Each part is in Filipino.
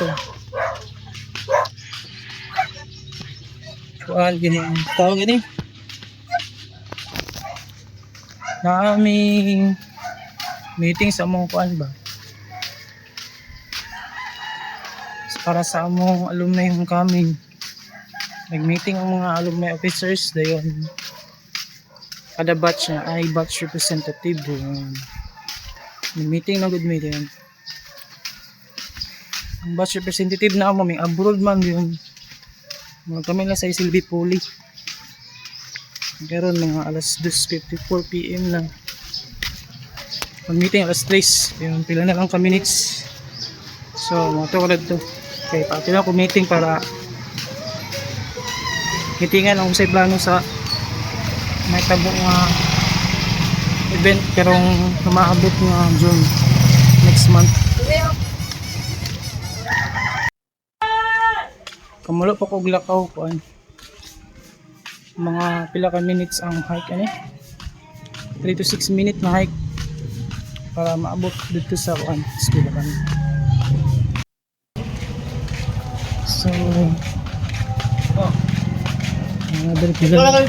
to. Kuan gini, tawag gini. Naming meeting sa among kuan ba? Para sa among alumni homecoming. Nag-meeting ang mga alumni officers dayon. Kada batch na ay batch representative dayon. Nag-meeting na good meeting. Ang batch representative na mo may abroad man yun. Mga kami lang sa Silvi Poli. Meron mga alas 2:54 PM na. Mag-meeting alas 3. Yung pila na lang ka minutes. So, mga to kalad to. Okay, pati ko meeting para meetingan ang usay plano sa may tabong event karong maabot nga June next month. Kamulo pa kog lakaw kuan. Mga pila ka minutes ang hike ani. 3 to 6 minute na hike para maabot dito sa kuan school kami. So mga pila.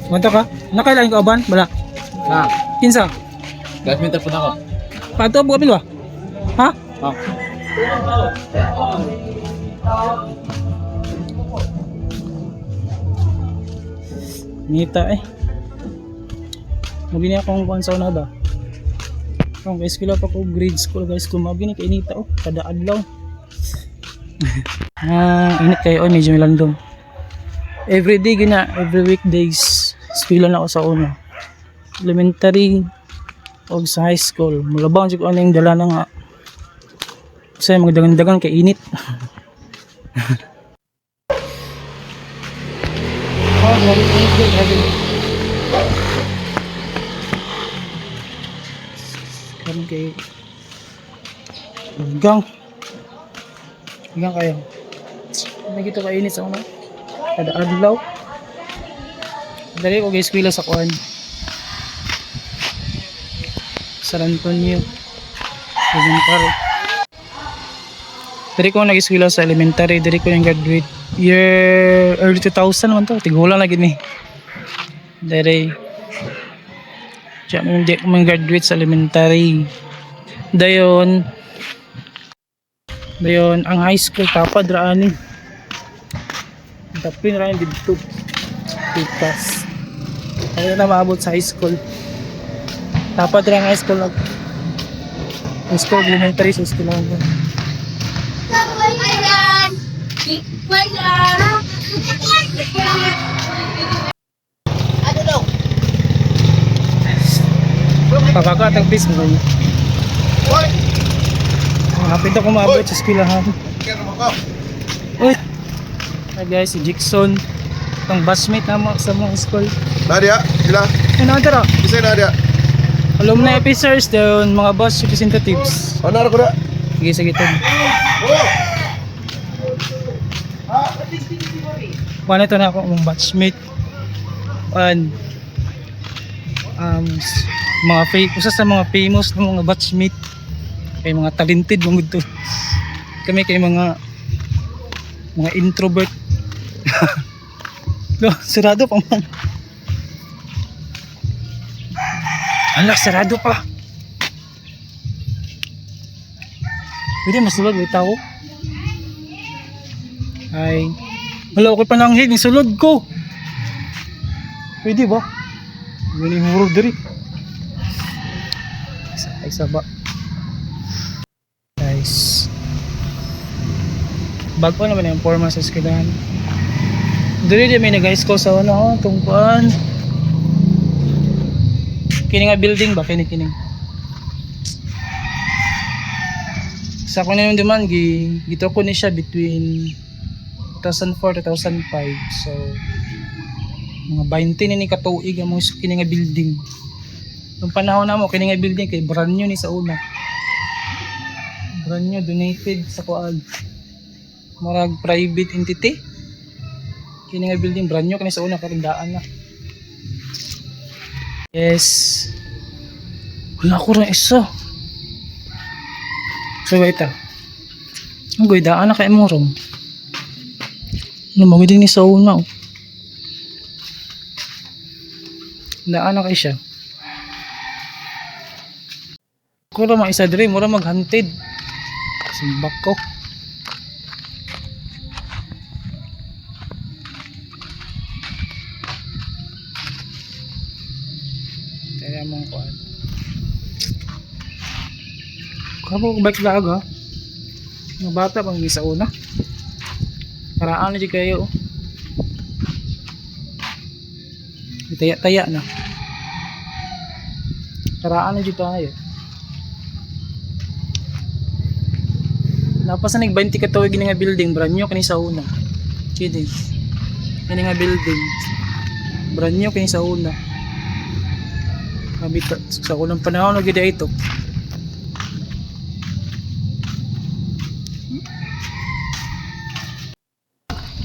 Manto ka? Nakailan ka uban? Bala. Ah, Kinsa? classmate po na ako. Pato buka pilwa? Ha? Ah. Nita eh. Mabini akong kuhan sa una ba? Kung guys kila pa ko grade school guys kung mabini kay nita oh. Kada adlaw. Init kayo oh, medyo milandong. Everyday gina, every weekdays eskwela na ako sa una. Elementary o sa high school. Mulabang siya ko ano yung dala na nga. Kasi magdagan-dagan kay init. Karon kay gang kayo. Nagito ka init sa una. Kada adlaw. Dali ko guys kwila sa kuan. San Antonio. Elementary. Dali ko nag-eskwela sa elementary. Dali ko yung graduate year early 2000 man to. Tigulang lagi ni. Dali. Diyan hindi ko mag-graduate sa elementary. Dayon ang high school tapad raanin. Tapin raanin dito. Tikas. Ayaw na maabot sa high school. Tapad rin ang high school. High school, elementary sa school lang. Pagkakat ang bis mo. Hapit ako maabot sa eskwelahan. Uy! Hi guys, si Jackson. Itong busmate na sa mga school. Nadia, sila. Ano tara? Isa Nadia. Alumni officers doon, mga bus representatives. Ano ko na? Sige sa gitod. Kuha ito na ako mong batchmate. And usa sa mga famous na mga batchmate kay mga talented mga ito. Kami kay mga introvert. No, sarado pa man. Ala, sarado pa. Pwede masulod, may tao. Ay, wala ko pananghid, sulod ko. Pwede ba? Galing murog diri. Isa ba? Guys. Bago naman yung forma sa eskwelahan. Dili di may nag-high school sa ano, tungkuan. Kini nga building ba kini? Sa ko na yung demand gito ko ni siya between 2004 2005. So mga 20 ni katuig ang mga kini nga building. Nung panahon na mo kini nga building kay brand new ni sa una. Brand new donated sa kuan. Murag private entity. Kini nga building brand new kani sa una karindaan na. Yes. Wala ko rin isa. So wait ah. Ang goy, daan na kay Morong. Lumagod din ni sa una. Oh. Daan na kay siya. Kura mga isa diri, mura maghantid. Simbak ko. Tara mong kuhan. Kabo bike lag ha. Mga bata pang sa una. Paraan na di kayo. Taya-taya na. Paraan na di tayo. Napas na nag-20 ka tawag nga building, brand new kani sa una. Kidding. Kani nga building. Brand new kani sa una. Kabita sa unang panahon na gid ito.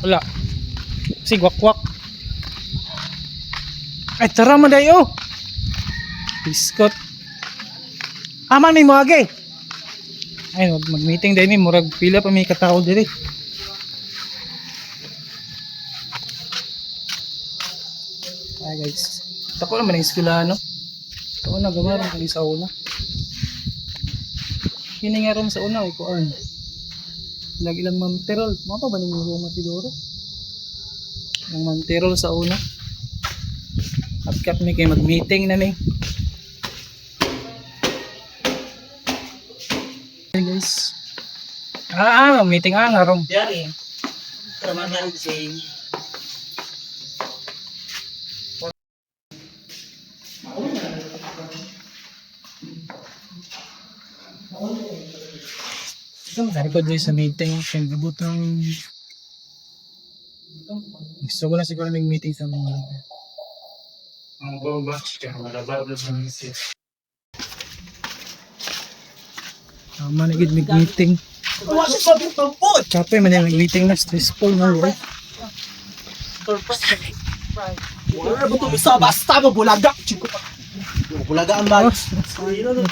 Wala. Si gwak-gwak. Ay tara mo dayo. Biskot. Aman may muage. Ay mag-meeting dai mi murag pila pa may katao diri. Ay guys. Tako naman ang eskwelahan no. Tako na gamaron kani sa una. Kini nga ron sa una ay kuan. Lagi lang mamterol. Mga pa ba ninyo roma siguro? Yung mamterol sa una. At mi kayo mag-meeting na mi. Hey guys. Meeting nga ron. Dari. Ramadan sing. Dari ko dito sa meeting. Siyempre butang gusto ko lang siguro mag-meeting sa mga Ang bomba. Kaya malabar na sa misi. tama na gid mag-meeting. Wala sa pagpapot. Kape man yung mag-meeting na stressful na rin. Wala ba ito isa basta mo bulaga. Bulaga ang bag.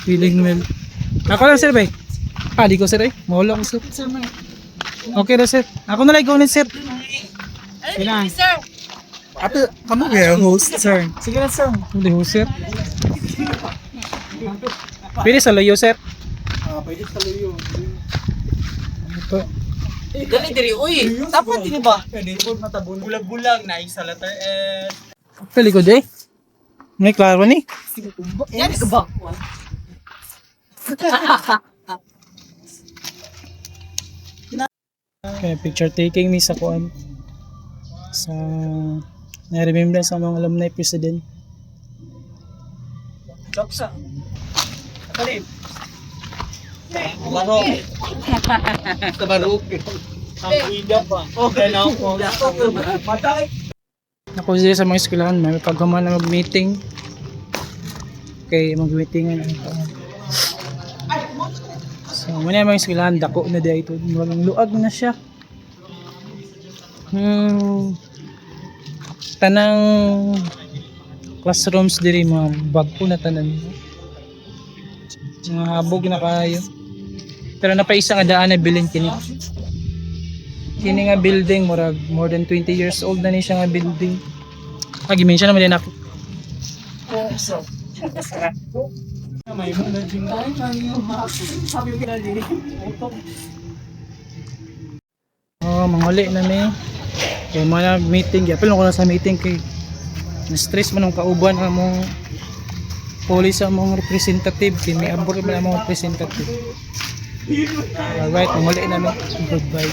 Feeling well. Ako lang sir ba? Di ko sir eh. Mawala ko sir. Okay na sir. Ako na lang ikaw na sir. Kailangan. Ate, kamu kaya host sir. Sige na sir. Hindi ho sir. Pili sa layo sir. Pwede sa luyo. Ito. Dali diri uy. Dapat din ba? Pwede po matabon. Bulag-bulag na isa letter S. Pili ko day. May klaro ni. Yan ka ba? Kaya picture taking mi sa kuan. Sa na-remember sa mga alumni president. Kapsa. Kalib. Baro. Sa baro. Ang ida pa. Okay na ako. Patay. Ako dito sa mga eskwelahan, may pagkaman na mag-meeting. Okay, mag-meeting nga. So, muna yung mga eskwelahan, dako na dito. Walang luag na siya. Tanang classrooms diri mga bagpo na tanan. Mga habog na kayo. Pero napaisa nga daan na bilin kini. Kini nga building murag more than 20 years old na ni siya nga building. Gimension naman din ako. May mga ding sabi ko na dili. Manguli na mi. Kaya mga meeting, yapil ko na sa meeting kay na-stress man ang kauban ang mong police ang mong representative, kay may abor man ang mong representative. Alright, manguli na mi. Goodbye.